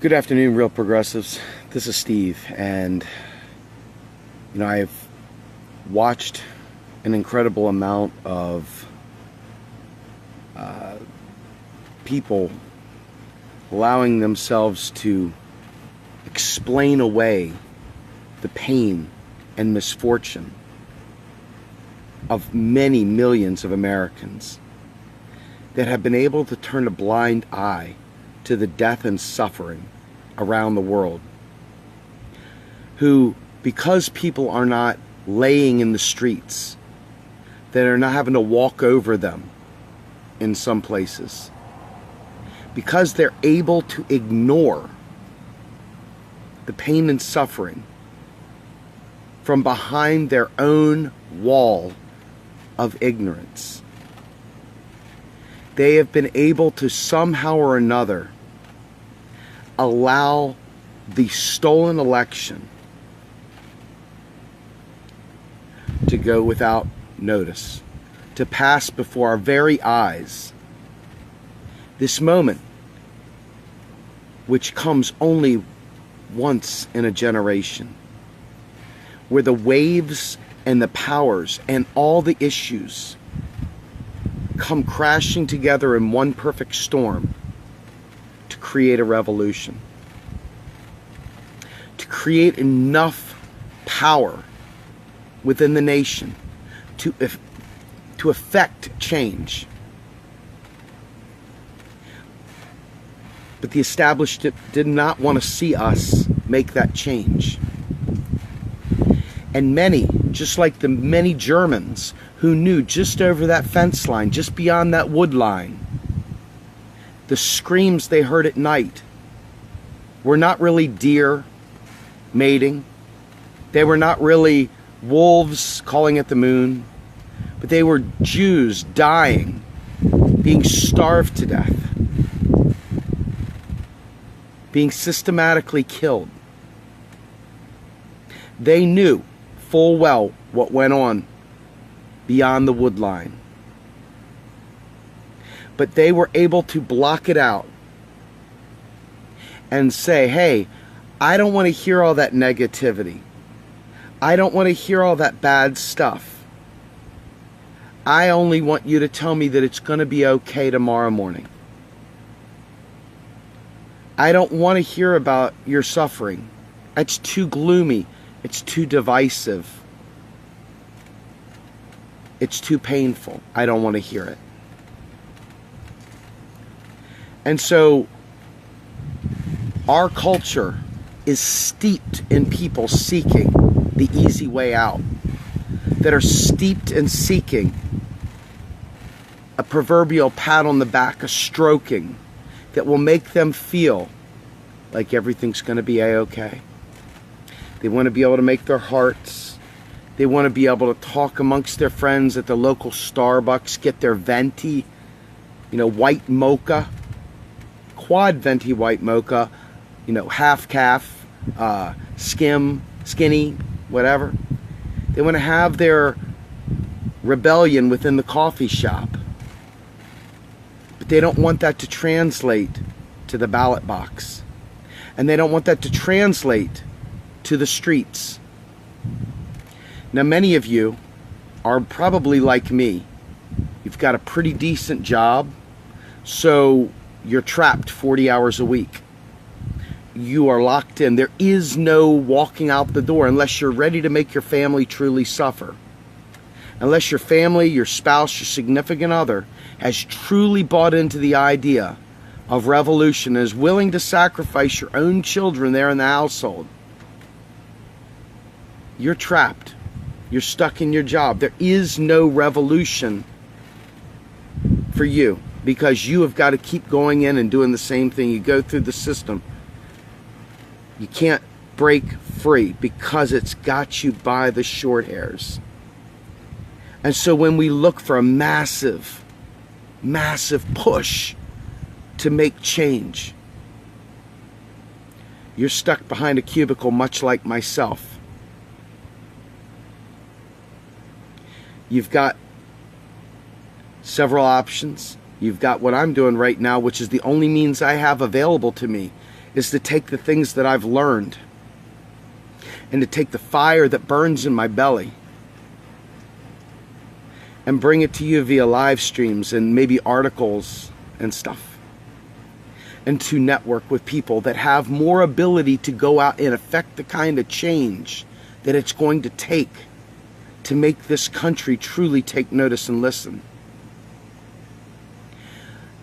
Good afternoon, real progressives. This is Steve, and I've watched an incredible amount of people allowing themselves to explain away the pain and misfortune of many millions of Americans that have been able to turn a blind eye to the death and suffering around the world, who, because people are not laying in the streets, that are not having to walk over them in some places, because they're able to ignore the pain and suffering from behind their own wall of ignorance. They have been able to somehow or another allow the stolen election to go without notice, to pass before our very eyes. This moment, which comes only once in a generation, where the waves and the powers and all the issues come crashing together in one perfect storm to create a revolution, to create enough power within the nation to effect change. But the establishment did not want to see us make that change. And many, just like the many Germans who knew just over that fence line, just beyond that wood line, the screams they heard at night were not really deer mating. They were not really wolves calling at the moon. But they were Jews dying, being starved to death, being systematically killed. They knew full well what went on beyond the wood line. But they were able to block it out and say, hey, I don't want to hear all that negativity. I don't want to hear all that bad stuff. I only want you to tell me that it's going to be okay tomorrow morning. I don't want to hear about your suffering. It's too gloomy. It's too divisive. It's too painful. I don't want to hear it. And so our culture is steeped in people seeking the easy way out, that are steeped in seeking a proverbial pat on the back, a stroking that will make them feel like everything's going to be a-okay. They want to be able to make their hearts. They want to be able to talk amongst their friends at the local Starbucks, get their venti, white mocha, quad venti white mocha, half calf, skim, skinny, whatever. They want to have their rebellion within the coffee shop. But they don't want that to translate to the ballot box. And they don't want that to translate to the streets. Now, many of you are probably like me. You've got a pretty decent job, so you're trapped 40 hours a week. You are locked in. There is no walking out the door unless you're ready to make your family truly suffer. Unless your family, your spouse, your significant other has truly bought into the idea of revolution and is willing to sacrifice your own children there in the household. You're trapped. You're stuck in your job. There is no revolution for you because you have got to keep going in and doing the same thing. You go through the system. You can't break free because it's got you by the short hairs. And so when we look for a massive, massive push to make change, you're stuck behind a cubicle much like myself. You've got several options. You've got what I'm doing right now, which is the only means I have available to me, is to take the things that I've learned and to take the fire that burns in my belly and bring it to you via live streams and maybe articles and stuff, and to network with people that have more ability to go out and affect the kind of change that it's going to take to make this country truly take notice and listen.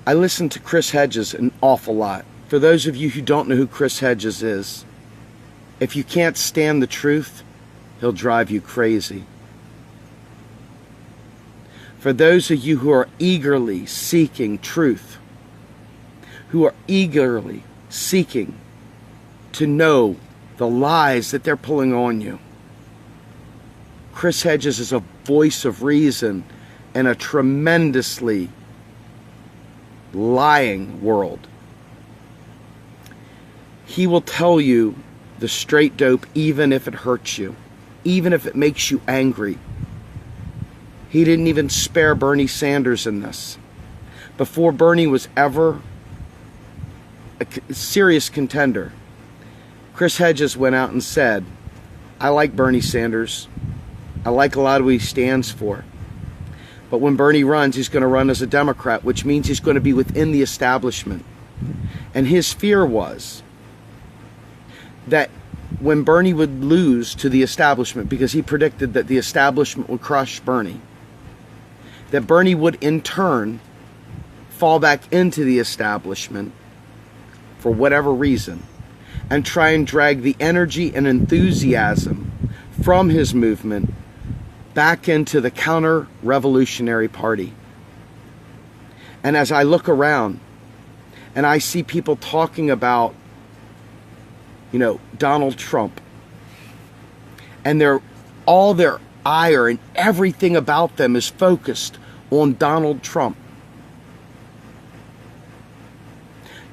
I listen to Chris Hedges an awful lot. For those of you who don't know who Chris Hedges is, if you can't stand the truth, he'll drive you crazy. For those of you who are eagerly seeking truth, who are eagerly seeking to know the lies that they're pulling on you, Chris Hedges is a voice of reason in a tremendously lying world. He will tell you the straight dope even if it hurts you, even if it makes you angry. He didn't even spare Bernie Sanders in this. Before Bernie was ever a serious contender, Chris Hedges went out and said, I like Bernie Sanders. I like a lot of what he stands for. But when Bernie runs, he's going to run as a Democrat, which means he's going to be within the establishment. And his fear was that when Bernie would lose to the establishment, because he predicted that the establishment would crush Bernie, that Bernie would in turn fall back into the establishment for whatever reason and try and drag the energy and enthusiasm from his movement back into the counter-revolutionary party. And as I look around and I see people talking about, Donald Trump, and all their ire and everything about them is focused on Donald Trump.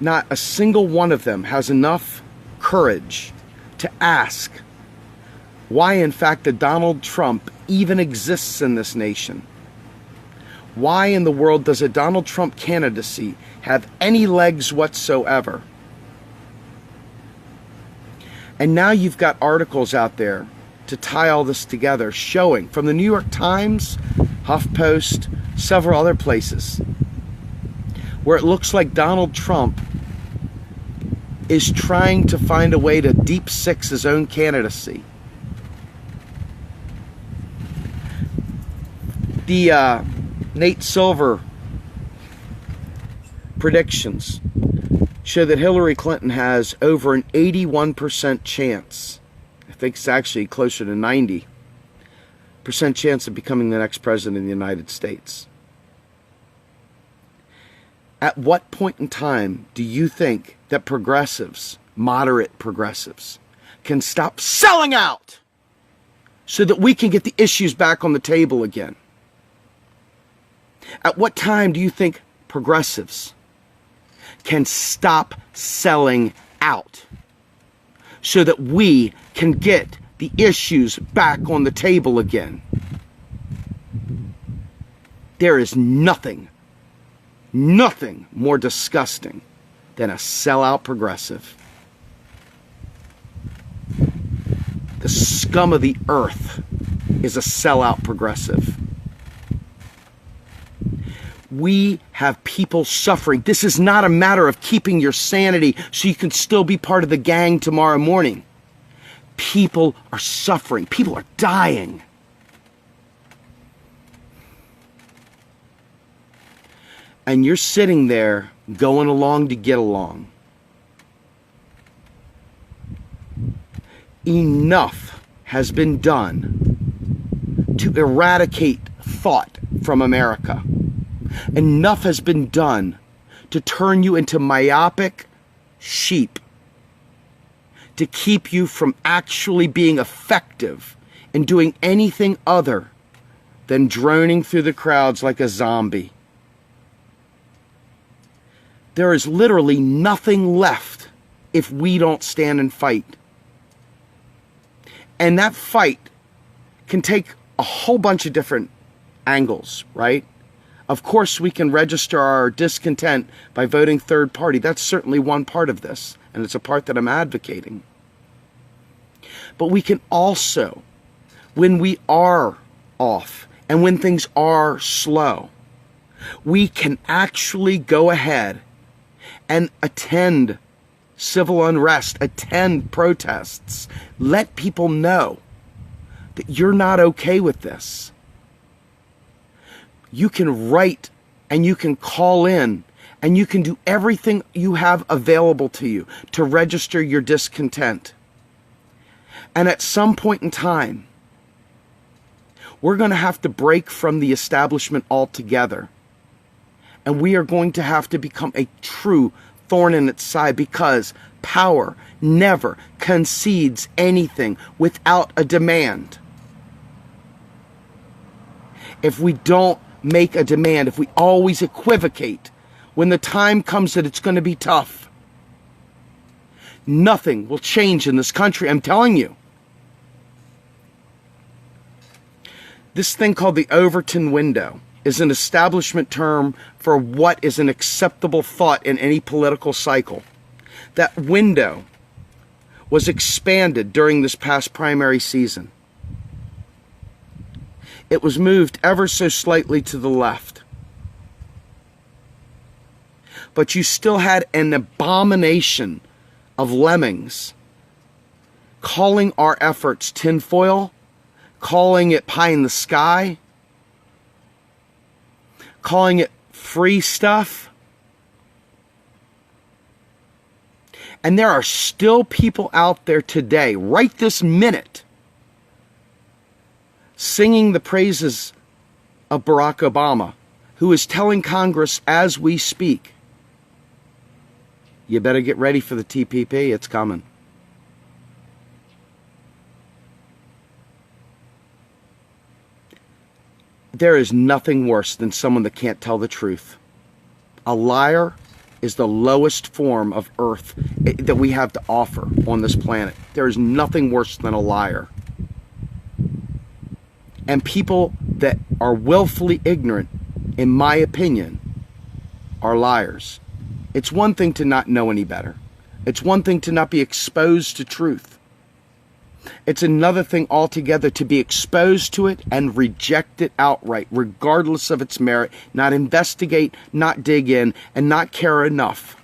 Not a single one of them has enough courage to ask why, in fact, a Donald Trump even exists in this nation. Why in the world does a Donald Trump candidacy have any legs whatsoever? And now you've got articles out there to tie all this together, showing from the New York Times, HuffPost, several other places, where it looks like Donald Trump is trying to find a way to deep six his own candidacy. The Nate Silver predictions show that Hillary Clinton has over an 81% chance, I think it's actually closer to 90% chance of becoming the next president of the United States. At what point in time do you think that progressives, moderate progressives, can stop selling out so that we can get the issues back on the table again? At what time do you think progressives can stop selling out so that we can get the issues back on the table again? There is nothing more disgusting than a sellout progressive. The scum of the earth is a sellout progressive. We have people suffering. This is not a matter of keeping your sanity so you can still be part of the gang tomorrow morning. People are suffering. People are dying. And you're sitting there going along to get along. Enough has been done to eradicate thought from America. Enough has been done to turn you into myopic sheep, to keep you from actually being effective in doing anything other than droning through the crowds like a zombie. There is literally nothing left if we don't stand and fight. And that fight can take a whole bunch of different angles, right? Of course, we can register our discontent by voting third party. That's certainly one part of this, and it's a part that I'm advocating. But we can also, when we are off and when things are slow, we can actually go ahead and attend civil unrest, attend protests, let people know that you're not okay with this. You can write and you can call in and you can do everything you have available to you to register your discontent. And at some point in time, we're going to have to break from the establishment altogether. And we are going to have to become a true thorn in its side, because power never concedes anything without a demand. If we don't make a demand, if we always equivocate, when the time comes that it's going to be tough, nothing will change in this country. I'm telling you. This thing called the Overton window is an establishment term for what is an acceptable thought in any political cycle. That window was expanded during this past primary season. It was moved ever so slightly to the left. But you still had an abomination of lemmings calling our efforts tinfoil, calling it pie in the sky, calling it free stuff. And there are still people out there today, right this minute, singing the praises of Barack Obama, who is telling Congress as we speak, you better get ready for the TPP, it's coming. There is nothing worse than someone that can't tell the truth. A liar is the lowest form of earth that we have to offer on this planet. There is nothing worse than a liar. And people that are willfully ignorant, in my opinion, are liars. It's one thing to not know any better. It's one thing to not be exposed to truth. It's another thing altogether to be exposed to it and reject it outright, regardless of its merit, not investigate, not dig in, and not care enough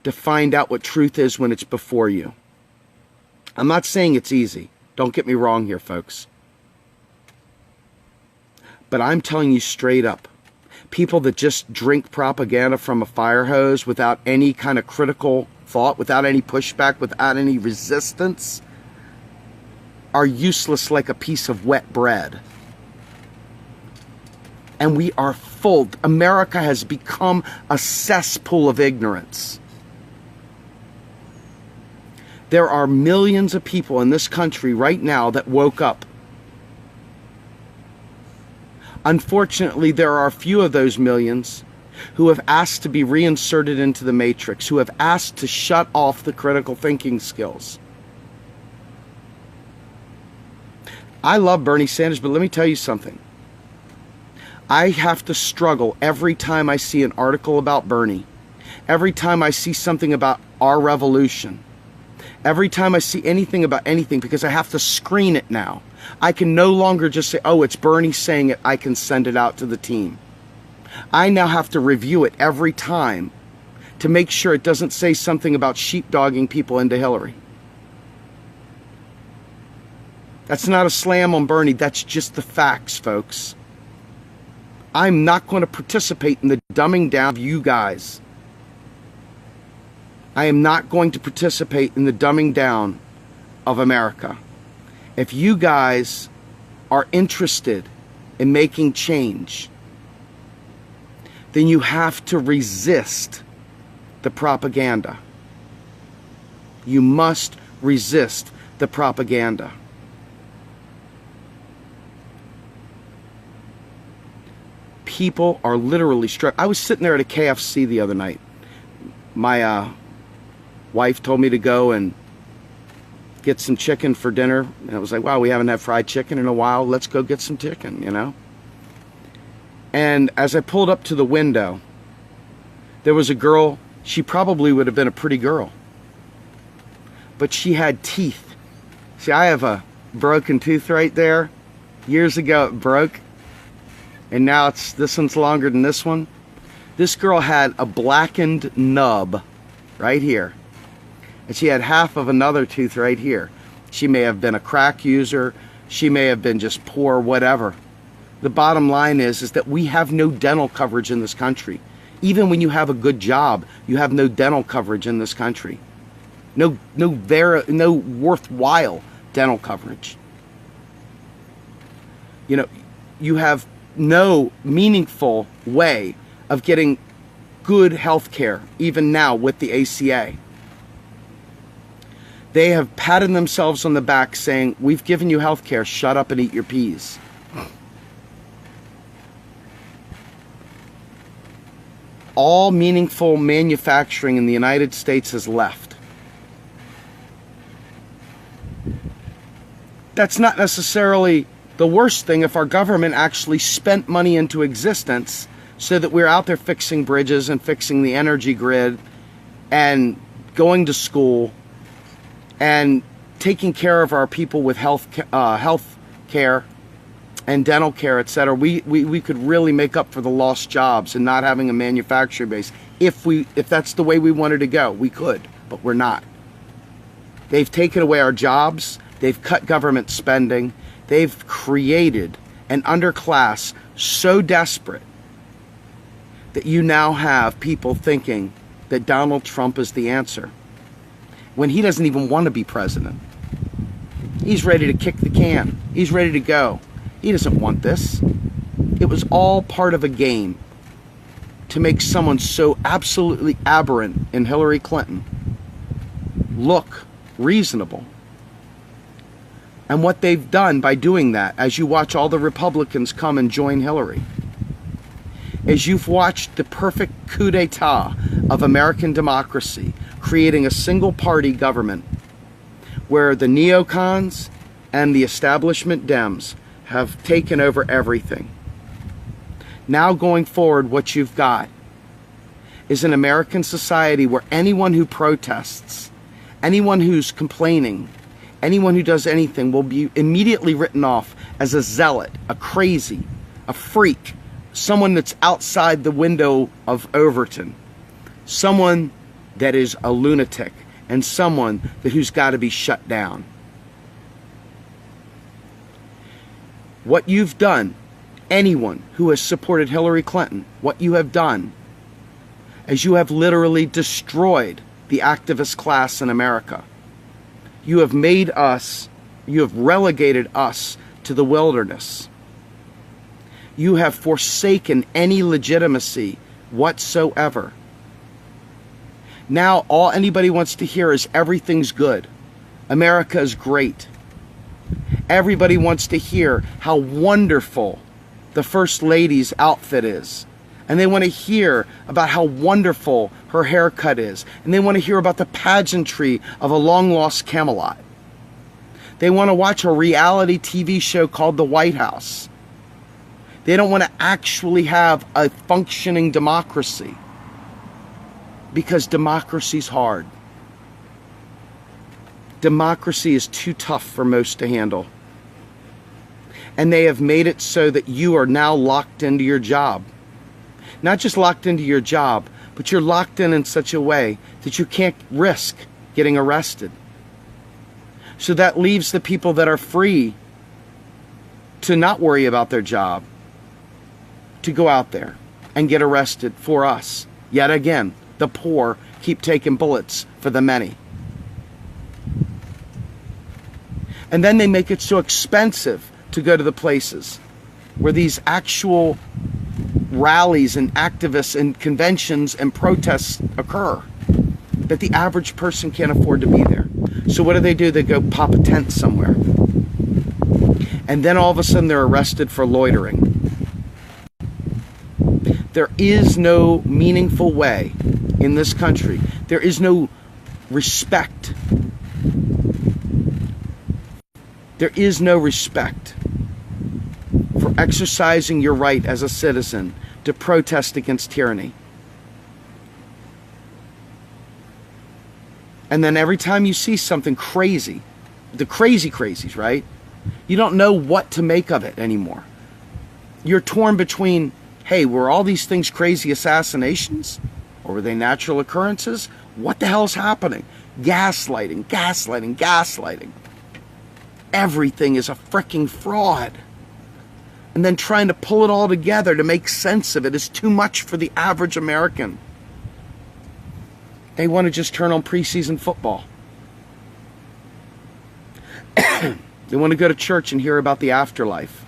to find out what truth is when it's before you. I'm not saying it's easy. Don't get me wrong here, folks. But I'm telling you straight up, people that just drink propaganda from a fire hose without any kind of critical thought, without any pushback, without any resistance, are useless like a piece of wet bread. And we are full. America has become a cesspool of ignorance. There are millions of people in this country right now that woke up. Unfortunately, there are a few of those millions who have asked to be reinserted into the matrix, who have asked to shut off the critical thinking skills. I love Bernie Sanders, but let me tell you something. I have to struggle every time I see an article about Bernie, every time I see something about our revolution, every time I see anything about anything, because I have to screen it now. I can no longer just say, oh, it's Bernie saying it, I can send it out to the team. I now have to review it every time to make sure it doesn't say something about sheepdogging people into Hillary. That's not a slam on Bernie. That's just the facts, folks. I'm not going to participate in the dumbing down of you guys. I am not going to participate in the dumbing down of America. If you guys are interested in making change, then you have to resist the propaganda. You must resist the propaganda. People are literally struck. I was sitting there at a KFC the other night. My wife told me to go and get some chicken for dinner. And I was like, wow, we haven't had fried chicken in a while. Let's go get some chicken, you know. And as I pulled up to the window, there was a girl. She probably would have been a pretty girl, but she had teeth. See, I have a broken tooth right there. Years ago it broke, and now this one's longer than this one. This girl had a blackened nub right here, and she had half of another tooth right here. She may have been a crack user. She may have been just poor, whatever. The bottom line is that we have no dental coverage in this country. Even when you have a good job, you have no dental coverage in this country. No worthwhile dental coverage. You know, you have no meaningful way of getting good health care, even now with the ACA. They have patted themselves on the back saying, we've given you health care, shut up and eat your peas. All meaningful manufacturing in the United States has left. That's not necessarily the worst thing if our government actually spent money into existence so that we're out there fixing bridges and fixing the energy grid and going to school and taking care of our people with health care and dental care, etc. We could really make up for the lost jobs and not having a manufacturing base. If that's the way we wanted to go, we could, but we're not. They've taken away our jobs. They've cut government spending. They've created an underclass so desperate that you now have people thinking that Donald Trump is the answer when he doesn't even want to be president. He's ready to kick the can. He's ready to go. He doesn't want this. It was all part of a game to make someone so absolutely aberrant in Hillary Clinton look reasonable. And what they've done by doing that, as you watch all the Republicans come and join Hillary, is you've watched the perfect coup d'etat of American democracy, creating a single party government where the neocons and the establishment Dems have taken over everything. Now going forward, what you've got is an American society where anyone who protests, anyone who's complaining, anyone who does anything will be immediately written off as a zealot, a crazy, a freak, someone that's outside the window of Overton, someone that is a lunatic, and someone who's got to be shut down. What you've done, anyone who has supported Hillary Clinton, what you have done is you have literally destroyed the activist class in America. You have made us, you have relegated us to the wilderness. You have forsaken any legitimacy whatsoever. Now all anybody wants to hear is everything's good. America is great. Everybody wants to hear how wonderful the First Lady's outfit is. And they want to hear about how wonderful her haircut is. And they want to hear about the pageantry of a long-lost Camelot. They want to watch a reality TV show called The White House. They don't want to actually have a functioning democracy. Because democracy's hard. Democracy is too tough for most to handle. And they have made it so that you are now locked into your job. Not just locked into your job, but you're locked in such a way that you can't risk getting arrested. So that leaves the people that are free to not worry about their job, to go out there and get arrested for us. Yet again, the poor keep taking bullets for the many. And then they make it so expensive to go to the places where these actual rallies and activists and conventions and protests occur that the average person can't afford to be there. So what do? They go pop a tent somewhere. And then all of a sudden they're arrested for loitering. There is no meaningful way in this country. There is no respect. There is no respect for exercising your right as a citizen to protest against tyranny. And then every time you see something crazy, the crazies, right? You don't know what to make of it anymore. You're torn between, hey, were all these things crazy assassinations? Or were they natural occurrences? What the hell's happening? Gaslighting. Everything is a freaking fraud. And then trying to pull it all together to make sense of it is too much for the average American. They want to just turn on preseason football. They want to go to church and hear about the afterlife.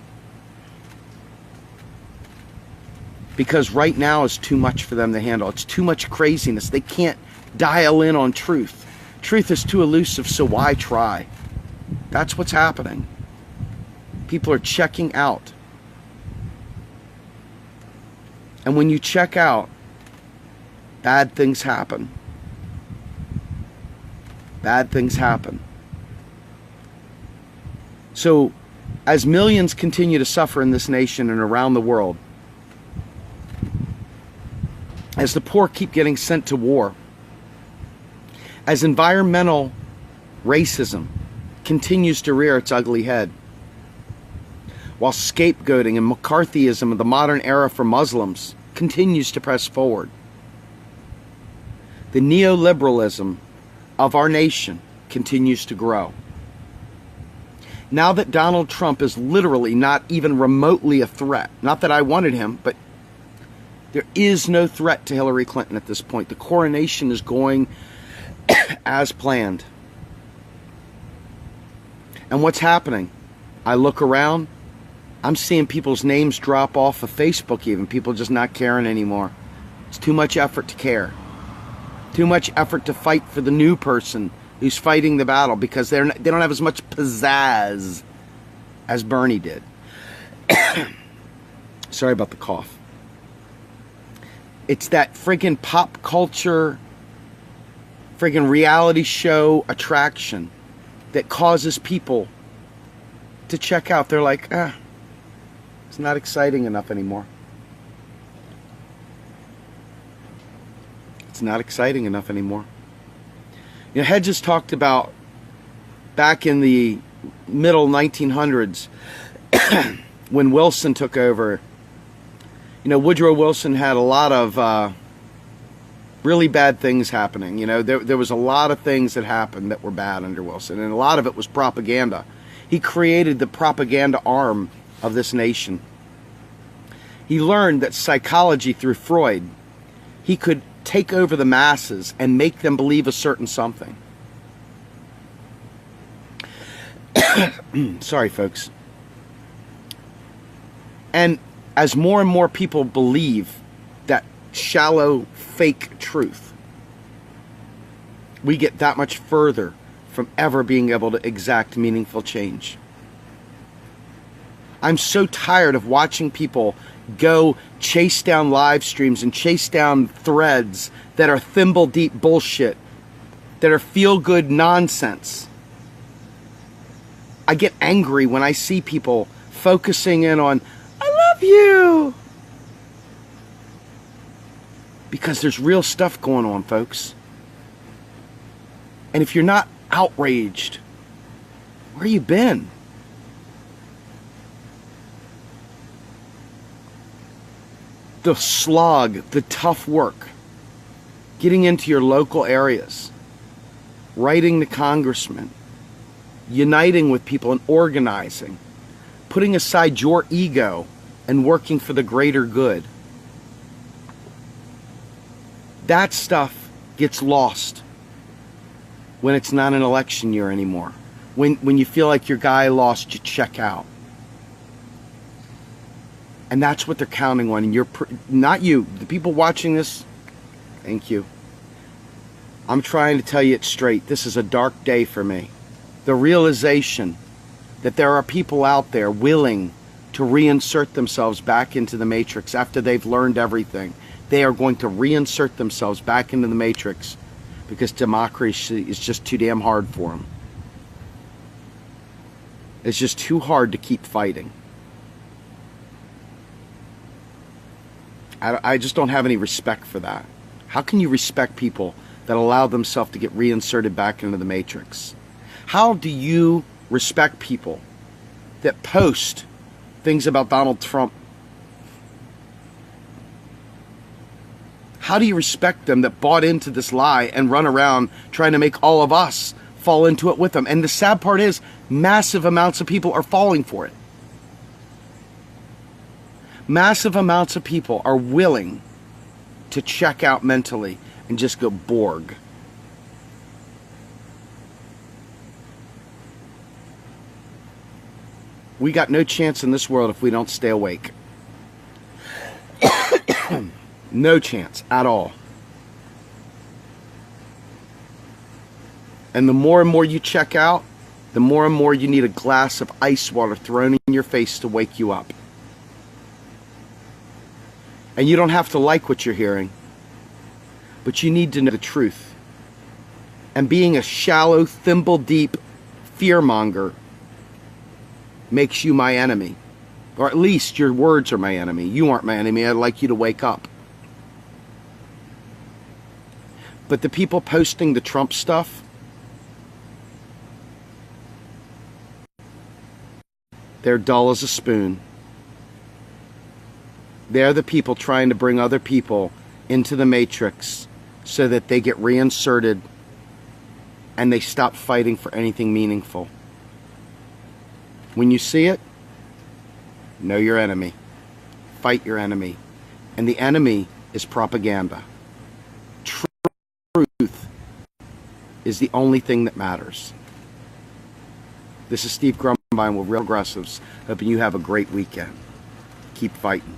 Because right now is too much for them to handle. It's too much craziness. They can't dial in on truth. Truth is too elusive, so why try? That's what's happening. People are checking out. And when you check out, bad things happen. Bad things happen. So, as millions continue to suffer in this nation and around the world, as the poor keep getting sent to war, as environmental racism continues to rear its ugly head, while scapegoating and McCarthyism of the modern era for Muslims continues to press forward, the neoliberalism of our nation continues to grow. Now that Donald Trump is literally not even remotely a threat, not that I wanted him, but there is no threat to Hillary Clinton at this point. The coronation is going as planned. And what's happening? I look around, I'm seeing people's names drop off of Facebook even. People just not caring anymore. It's too much effort to care. Too much effort to fight for the new person who's fighting the battle because they don't have as much pizzazz as Bernie did. Sorry about the cough. It's that friggin' pop culture, friggin' reality show attraction that causes people to check out. They're like, it's not exciting enough anymore. It's not exciting enough anymore. You know, Hedges talked about back in the middle 1900s when Wilson took over. You know, Woodrow Wilson had a lot of really bad things happening. You know, there was a lot of things that happened that were bad under Wilson, and a lot of it was propaganda. He created the propaganda arm of this nation. He learned that psychology through Freud, he could take over the masses and make them believe a certain something. Sorry, folks. And as more and more people believe that shallow, fake truth, we get that much further from ever being able to exact meaningful change. I'm so tired of watching people go chase down live streams and chase down threads that are thimble deep bullshit, that are feel good nonsense. I get angry when I see people focusing in on, I love you. Because there's real stuff going on, folks. And if you're not outraged, where you been? The slog, the tough work, getting into your local areas, writing to congressmen, uniting with people and organizing, putting aside your ego and working for the greater good. That stuff gets lost when it's not an election year anymore. When you feel like your guy lost, you check out. And that's what they're counting on. And you're not you. The people watching this, thank you. I'm trying to tell you it straight. This is a dark day for me. The realization that there are people out there willing to reinsert themselves back into the matrix after they've learned everything. They are going to reinsert themselves back into the matrix because democracy is just too damn hard for them. It's just too hard to keep fighting. I just don't have any respect for that. How can you respect people that allow themselves to get reinserted back into the matrix? How do you respect people that post things about Donald Trump? How do you respect them that bought into this lie and run around trying to make all of us fall into it with them? And the sad part is, massive amounts of people are falling for it. Massive amounts of people are willing to check out mentally and just go Borg. We got no chance in this world if we don't stay awake. No chance at all. And the more and more you check out, the more and more you need a glass of ice water thrown in your face to wake you up. And you don't have to like what you're hearing, but you need to know the truth. And being a shallow, thimble-deep fearmonger makes you my enemy. Or at least your words are my enemy. You aren't my enemy. I'd like you to wake up. But the people posting the Trump stuff, they're dull as a spoon. They're the people trying to bring other people into the matrix so that they get reinserted and they stop fighting for anything meaningful. When you see it, know your enemy. Fight your enemy. And the enemy is propaganda. Truth is the only thing that matters. This is Steve Grumbine with Real Aggressives, hoping you have a great weekend. Keep fighting.